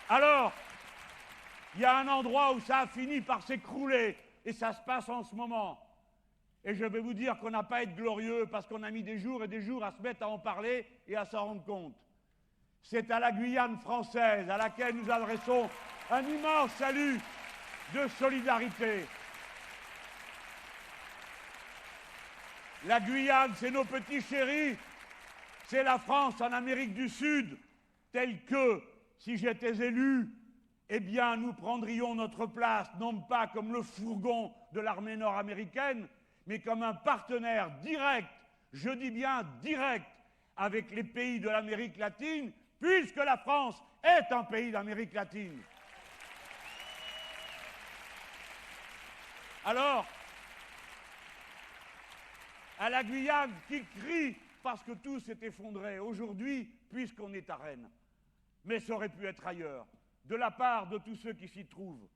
Alors, il y a un endroit où ça a fini par s'écrouler, et ça se passe en ce moment. Et je vais vous dire qu'on n'a pas à être glorieux parce qu'on a mis des jours et des jours à se mettre à en parler et à s'en rendre compte. C'est à la Guyane française à laquelle nous adressons un immense salut de solidarité. La Guyane, c'est nos petits chéris, c'est la France en Amérique du Sud, telle que, si j'étais élu, eh bien, nous prendrions notre place, non pas comme le fourgon de l'armée nord-américaine, mais comme un partenaire direct, je dis bien direct, avec les pays de l'Amérique latine, puisque la France est un pays d'Amérique latine. Alors, à la Guyane qui crie parce que tout s'est effondré aujourd'hui, puisqu'on est à Rennes. Mais ça aurait pu être ailleurs. De la part de tous ceux qui s'y trouvent,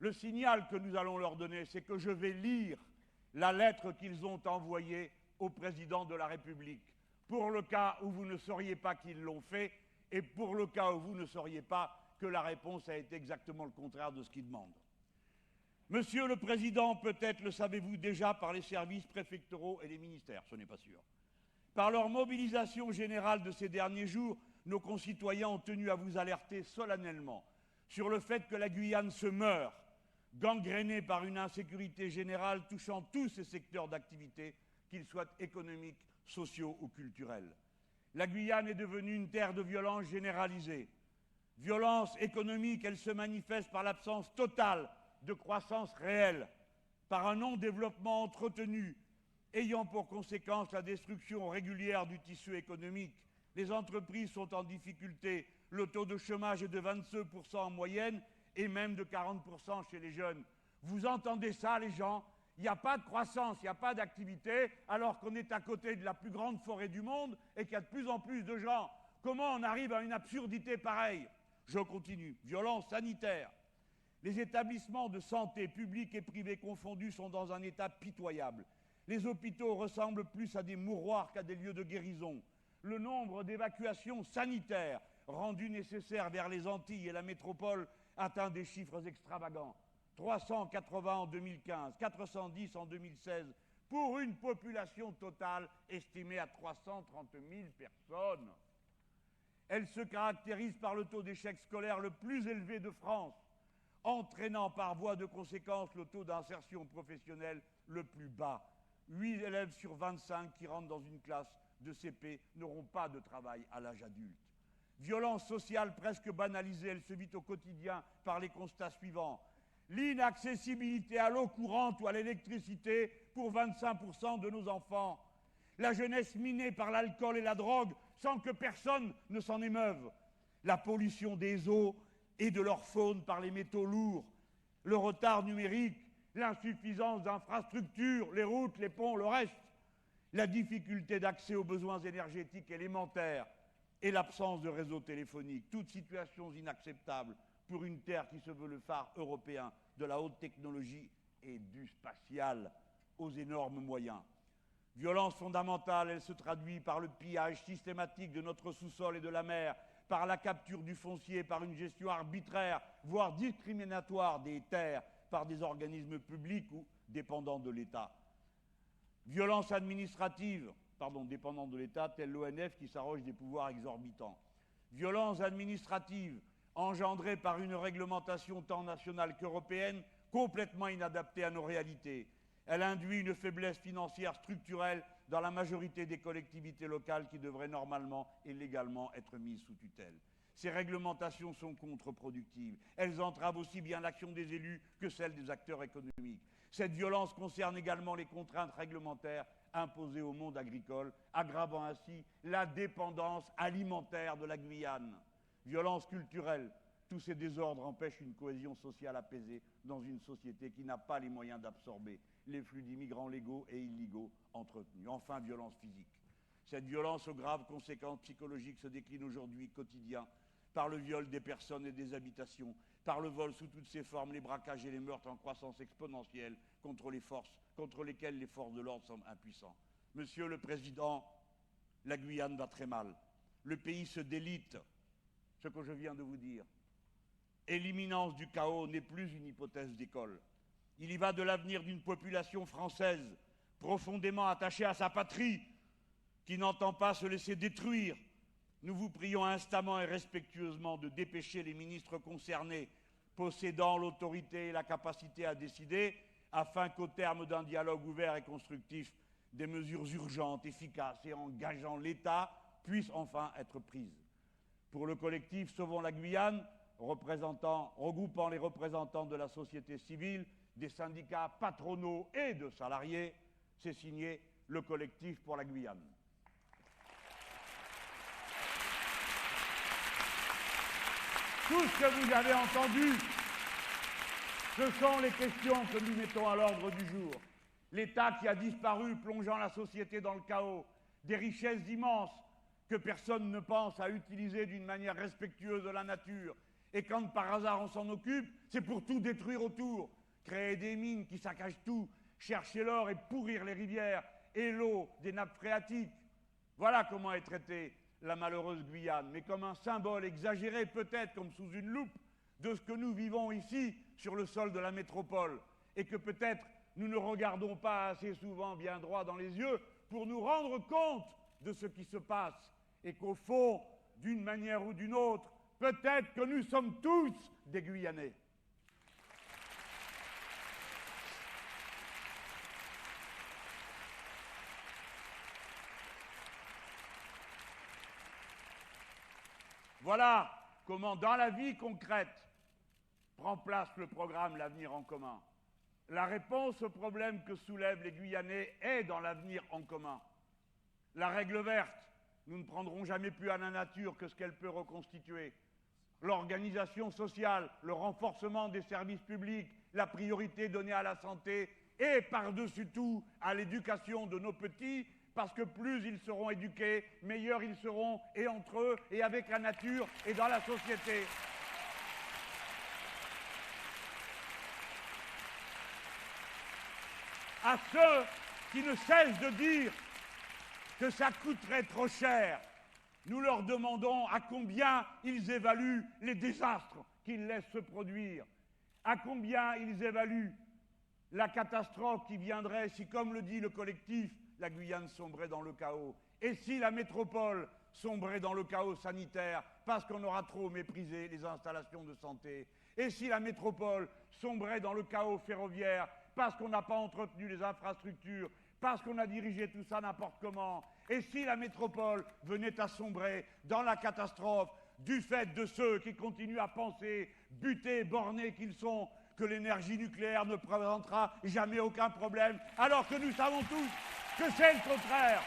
le signal que nous allons leur donner, c'est que je vais lire la lettre qu'ils ont envoyée au président de la République, pour le cas où vous ne sauriez pas qu'ils l'ont fait, et pour le cas où vous ne sauriez pas que la réponse a été exactement le contraire de ce qu'ils demandent. Monsieur le Président, peut-être le savez-vous déjà par les services préfectoraux et les ministères, ce n'est pas sûr. Par leur mobilisation générale de ces derniers jours, nos concitoyens ont tenu à vous alerter solennellement sur le fait que la Guyane se meurt, gangrénée par une insécurité générale touchant tous ces secteurs d'activité, qu'ils soient économiques, sociaux ou culturels. La Guyane est devenue une terre de violence généralisée. Violence économique, elle se manifeste par l'absence totale de croissance réelle, par un non-développement entretenu, ayant pour conséquence la destruction régulière du tissu économique. Les entreprises sont en difficulté, le taux de chômage est de 22% en moyenne et même de 40% chez les jeunes. Vous entendez ça, les gens? Il n'y a pas de croissance, il n'y a pas d'activité, alors qu'on est à côté de la plus grande forêt du monde et qu'il y a de plus en plus de gens. Comment on arrive à une absurdité pareille? Je continue. Violence sanitaire. Les établissements de santé, publics et privés confondus, sont dans un état pitoyable. Les hôpitaux ressemblent plus à des mouroirs qu'à des lieux de guérison. Le nombre d'évacuations sanitaires rendues nécessaires vers les Antilles et la métropole atteint des chiffres extravagants. 380 en 2015, 410 en 2016, pour une population totale estimée à 330 000 personnes. Elle se caractérise par le taux d'échec scolaire le plus élevé de France, entraînant par voie de conséquence le taux d'insertion professionnelle le plus bas. 8 élèves sur 25 qui rentrent dans une classe de CP n'auront pas de travail à l'âge adulte. Violence sociale presque banalisée, elle se vit au quotidien par les constats suivants. L'inaccessibilité à l'eau courante ou à l'électricité pour 25% de nos enfants. La jeunesse minée par l'alcool et la drogue sans que personne ne s'en émeuve. La pollution des eaux et de leur faune par les métaux lourds. Le retard numérique, l'insuffisance d'infrastructures, les routes, les ponts, le reste. La difficulté d'accès aux besoins énergétiques élémentaires et l'absence de réseau téléphonique. Toutes situations inacceptables pour une terre qui se veut le phare européen de la haute technologie et du spatial aux énormes moyens. Violence fondamentale, elle se traduit par le pillage systématique de notre sous-sol et de la mer, par la capture du foncier, par une gestion arbitraire, voire discriminatoire des terres, par des organismes publics ou dépendants de l'État. Violence administrative, dépendant de l'État, tel l'ONF qui s'arroge des pouvoirs exorbitants. Violence administrative, engendrée par une réglementation tant nationale qu'européenne, complètement inadaptée à nos réalités. Elle induit une faiblesse financière structurelle dans la majorité des collectivités locales qui devraient normalement et légalement être mises sous tutelle. Ces réglementations sont contre-productives. Elles entravent aussi bien l'action des élus que celle des acteurs économiques. Cette violence concerne également les contraintes réglementaires imposées au monde agricole, aggravant ainsi la dépendance alimentaire de la Guyane. Violence culturelle. Tous ces désordres empêchent une cohésion sociale apaisée dans une société qui n'a pas les moyens d'absorber les flux d'immigrants légaux et illégaux entretenus. Enfin, violence physique. Cette violence aux graves conséquences psychologiques se décline aujourd'hui quotidien par le viol des personnes et des habitations, par le vol sous toutes ses formes, les braquages et les meurtres en croissance exponentielle contre lesquels les forces de l'ordre semblent impuissants. Monsieur le Président, la Guyane va très mal. Le pays se délite, ce que je viens de vous dire. Et l'imminence du chaos n'est plus une hypothèse d'école. Il y va de l'avenir d'une population française profondément attachée à sa patrie, qui n'entend pas se laisser détruire. Nous vous prions instamment et respectueusement de dépêcher les ministres concernés, possédant l'autorité et la capacité à décider, afin qu'au terme d'un dialogue ouvert et constructif, des mesures urgentes, efficaces et engageant l'État puissent enfin être prises. Pour le collectif Sauvons la Guyane, regroupant les représentants de la société civile, des syndicats patronaux et de salariés, c'est signé le collectif pour la Guyane. Tout ce que vous avez entendu, ce sont les questions que nous mettons à l'ordre du jour. L'État qui a disparu, plongeant la société dans le chaos, des richesses immenses que personne ne pense à utiliser d'une manière respectueuse de la nature. Et quand par hasard on s'en occupe, c'est pour tout détruire autour. Créer des mines qui saccagent tout, chercher l'or et pourrir les rivières et l'eau des nappes phréatiques. Voilà comment est traitée la malheureuse Guyane, mais comme un symbole exagéré, peut-être comme sous une loupe, de ce que nous vivons ici sur le sol de la métropole, et que peut-être nous ne regardons pas assez souvent bien droit dans les yeux pour nous rendre compte de ce qui se passe, et qu'au fond, d'une manière ou d'une autre, peut-être que nous sommes tous des Guyanais. Voilà comment, dans la vie concrète, prend place le programme L'Avenir en commun. La réponse au problème que soulèvent les Guyanais est dans l'avenir en commun. La règle verte, nous ne prendrons jamais plus à la nature que ce qu'elle peut reconstituer. L'organisation sociale, le renforcement des services publics, la priorité donnée à la santé et par-dessus tout à l'éducation de nos petits, parce que plus ils seront éduqués, meilleurs ils seront, et entre eux, et avec la nature, et dans la société. À ceux qui ne cessent de dire que ça coûterait trop cher, nous leur demandons à combien ils évaluent les désastres qu'ils laissent se produire, à combien ils évaluent la catastrophe qui viendrait si, comme le dit le collectif, la Guyane sombrait dans le chaos. Et si la métropole sombrait dans le chaos sanitaire parce qu'on aura trop méprisé les installations de santé. Et si la métropole sombrait dans le chaos ferroviaire parce qu'on n'a pas entretenu les infrastructures, parce qu'on a dirigé tout ça n'importe comment. Et si la métropole venait à sombrer dans la catastrophe du fait de ceux qui continuent à penser, butés, bornés qu'ils sont, que l'énergie nucléaire ne présentera jamais aucun problème, alors que nous savons tous que c'est le contraire.